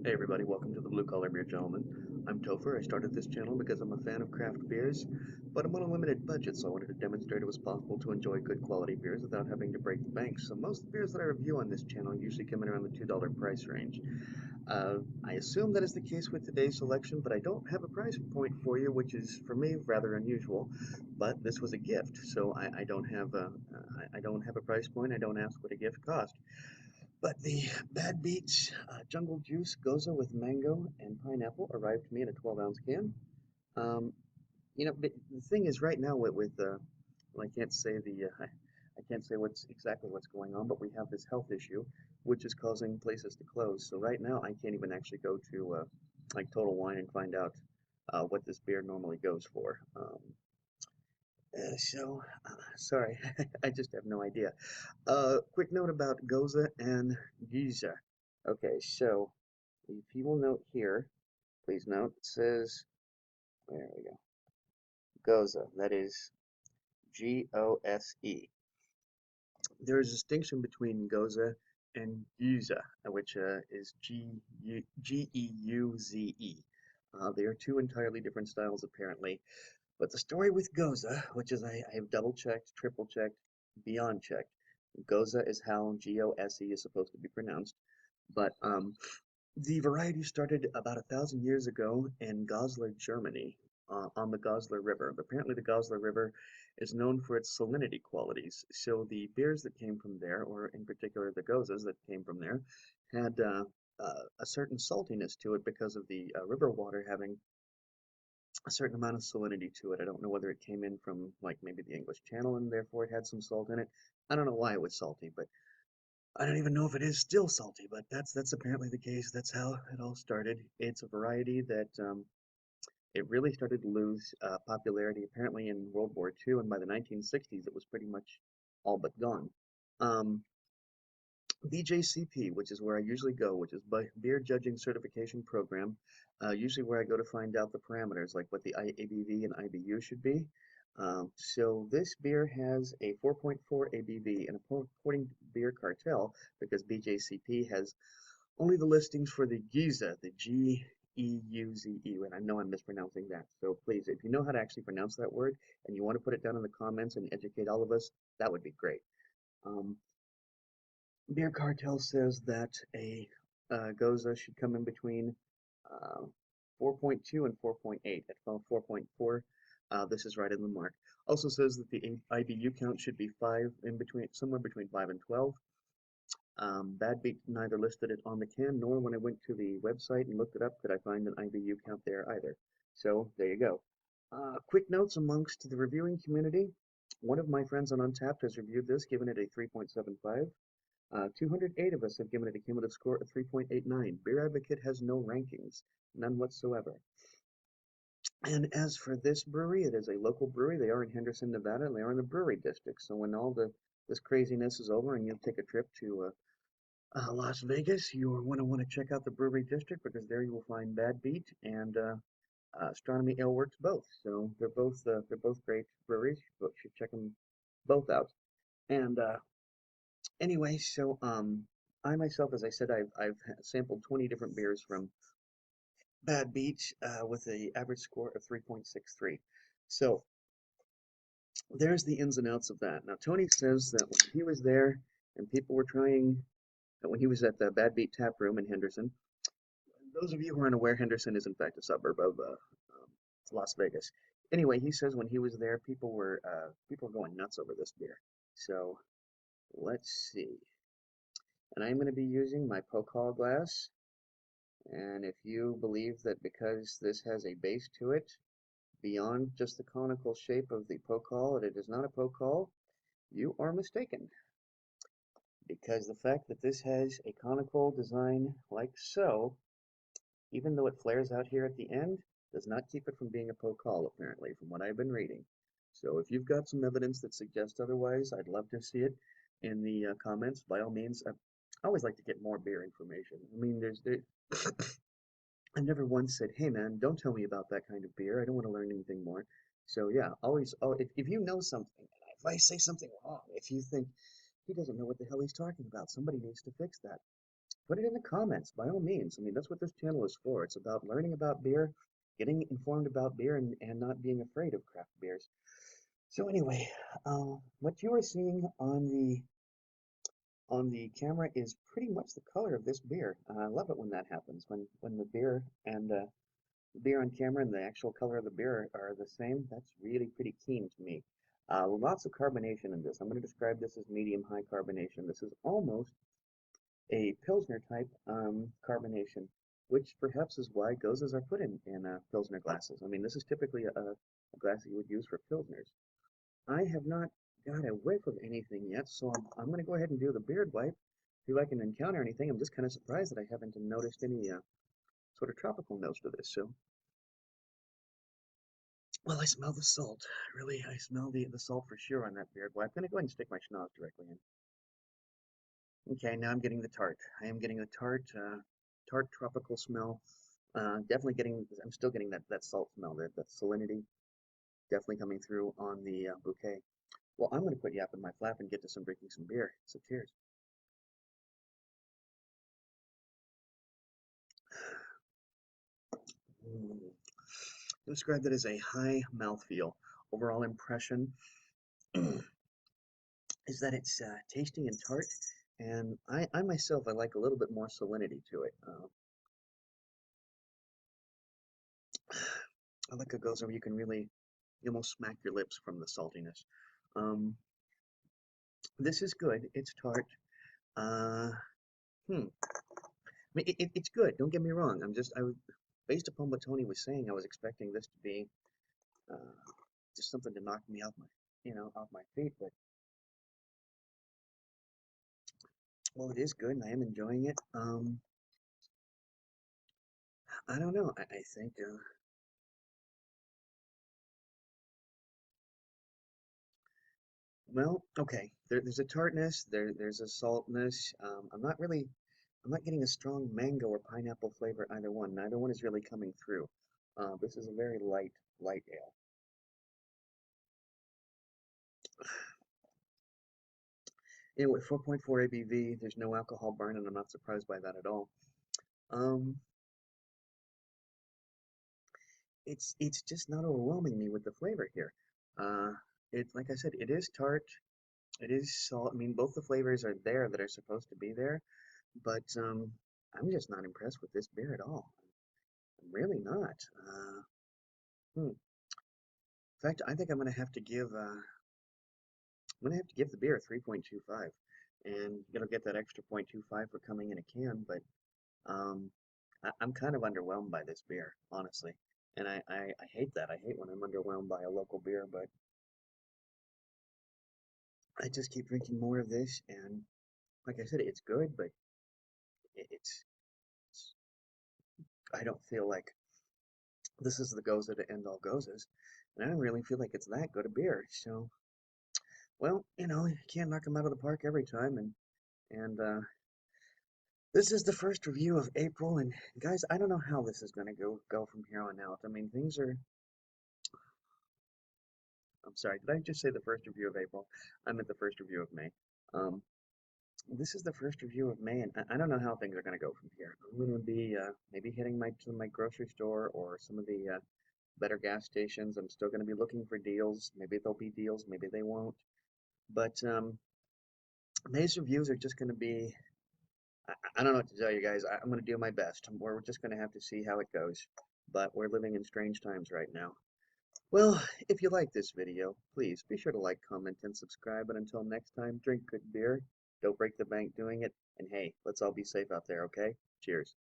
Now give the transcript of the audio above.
Hey everybody, welcome to the Blue Collar Beer Gentleman. I'm Topher. I started this channel because I'm a fan of craft beers, but I'm on a limited budget, so I wanted to demonstrate it was possible to enjoy good quality beers without having to break the bank. So most of the beers that I review on this channel usually come in around the $2 price range. I assume that is the case with today's selection, but I don't have a price point for you, which is for me rather unusual. But this was a gift, so I don't have a price point. I don't ask what a gift cost. But the Bad Beats Jungle Juice Gose with mango and pineapple arrived to me in a 12-ounce can. Um, but the thing is, right now well, I can't say what's going on, but we have this health issue, which is causing places to close. So right now, I can't even actually go to like Total Wine and find out what this beer normally goes for. Sorry, I just have no idea. Quick note about Gose and Gise. Okay, so if you will note here, please note, it says, there we go, Gose, that is Gose. There is a distinction between Gose and Guse, which is Geuze. They are two entirely different styles, apparently. But the story with Gose, which is I have double checked, triple checked, beyond checked. Gose is how Gose is supposed to be pronounced. But the variety started about 1,000 years ago in Goslar, Germany, on the Goslar River. Apparently, the Goslar River is known for its salinity qualities. So the beers that came from there, or in particular the Goses that came from there, had a certain saltiness to it because of the river water having a certain amount of salinity to it. I don't know whether it came in from like maybe the English Channel and therefore it had some salt in it. I don't know why it was salty, but I don't even know if it is still salty, but that's apparently the case. That's how it all started. It's a variety that it really started to lose popularity apparently in World War II, and by the 1960s it was pretty much all but gone. Um, BJCP, which is where I usually go, which is Beer Judging Certification Program, usually where I go to find out the parameters, like what the ABV and IBU should be. So this beer has a 4.4 ABV, and according to Beer Cartel, because BJCP has only the listings for the Guse, the Geuze, and I know I'm mispronouncing that. So please, if you know how to actually pronounce that word and you want to put it down in the comments and educate all of us, that would be great. Um, Beer Cartel says that a Gose should come in between uh, 4.2 and 4.8. At 4.4, this is right in the mark. Also says that the IBU count should be 5 in between, somewhere between 5 and 12. Bad Beat neither listed it on the can, nor when I went to the website and looked it up could I find an IBU count there either. So there you go. Quick notes amongst the reviewing community. One of my friends on Untapped has reviewed this, given it a 3.75. 208 of us have given it a cumulative score of 3.89. Beer Advocate has no rankings, none whatsoever. And as for this brewery, it is a local brewery. They are in Henderson, Nevada, and they are in the brewery district. So when all this craziness is over and you take a trip to Las Vegas, you are going to want to check out the brewery district because there you will find Bad Beat and Astronomy Ale Works both. So they're both great breweries. You should check them both out. And anyway, so I myself, as I said, I've sampled 20 different beers from Bad Beach with a average score of 3.63. So there's the ins and outs of that. Now Tony says that when he was there and people were trying, when he was at the Bad Beat Tap Room in Henderson. Those of you who aren't aware, Henderson is in fact a suburb of Las Vegas. Anyway, he says when he was there, people were going nuts over this beer. So let's see. And I'm going to be using my Pokal glass. And if you believe that because this has a base to it, beyond just the conical shape of the Pokal, that it is not a Pokal, you are mistaken. Because the fact that this has a conical design like so, even though it flares out here at the end, does not keep it from being a Pokal, apparently, from what I've been reading. So if you've got some evidence that suggests otherwise, I'd love to see it in the comments. By all means, I always like to get more beer information. I mean, I never once said, hey man, don't tell me about that kind of beer. I don't want to learn anything more. So yeah, always, if you know something, if I say something wrong, if you think he doesn't know what the hell he's talking about, somebody needs to fix that. put it in the comments by all means. I mean, that's what this channel is for. It's about learning about beer, getting informed about beer, and not being afraid of craft beers. So anyway, what you are seeing on the camera is pretty much the color of this beer. I love it when that happens, when the beer and the beer on camera and the actual color of the beer are the same. That's really pretty keen to me. Lots of carbonation in this. I'm going to describe this as medium high carbonation. This is almost a Pilsner type carbonation, which perhaps is why Goses are put in Pilsner glasses. I mean, this is typically a glass that you would use for Pilsners. I have not got a whiff of anything yet, so I'm going to go ahead and do the beard wipe, see if I can encounter anything. I'm just kind of surprised that I haven't noticed any sort of tropical notes to this. So, well, I smell the salt. Really, I smell the salt for sure on that beard wipe. I'm going to go ahead and stick my schnoz directly in. Okay, now I'm getting the tart. I am getting the tart tropical smell. Definitely getting, I'm still getting that salt smell, that salinity definitely coming through on the bouquet. Well, I'm going to put Yap in my flap and get to some drinking some beer. So cheers. Mm. Describe that as a high mouthfeel. Overall impression is that it's tasty and tart, and I myself, I like a little bit more salinity to it. I like a Gose where you can really, you almost smack your lips from the saltiness. Um, this is good. It's tart. Uh, I mean, it's good. Don't get me wrong. Based upon what Tony was saying, I was expecting this to be uh, just something to knock me off off my feet. But well, it is good, and I am enjoying it. I don't know. I think, well, okay. There's a tartness. There's a saltness. I'm not getting a strong mango or pineapple flavor either one. Neither one is really coming through. This is a very light ale. Anyway, 4.4 ABV. There's no alcohol burn, and I'm not surprised by that at all. Um, it's just not overwhelming me with the flavor here. Uh, it like I said, it is tart. It is salt. I mean, both the flavors are there that are supposed to be there, but I'm just not impressed with this beer at all. I'm really not. In fact, I think I'm gonna have to give the beer a 3.25, and you know get that extra 0.25 for coming in a can. But um, I'm kind of underwhelmed by this beer, honestly, and I hate that. I hate when I'm underwhelmed by a local beer, but I just keep drinking more of this, and like I said, it's good, but it's I don't feel like this is the Gose to end all Goses, and I don't really feel like it's that good a beer. So, well, you can't knock them out of the park every time, and this is the first review of April, and guys, I don't know how this is going to go from here on out. I mean, things are. I'm sorry, did I just say the first review of April? I meant the first review of May. Um, this is the first review of May, and I don't know how things are going to go from here. I'm going to be maybe hitting my grocery store or some of the better gas stations. I'm still going to be looking for deals. Maybe there'll be deals, maybe they won't. But May's reviews are just going to be. I don't know what to tell you guys. I'm going to do my best. We're just going to have to see how it goes. But we're living in strange times right now. Well, if you like this video, please be sure to like, comment, and subscribe. And until next time, drink good beer. Don't break the bank doing it. And hey, let's all be safe out there, okay? Cheers.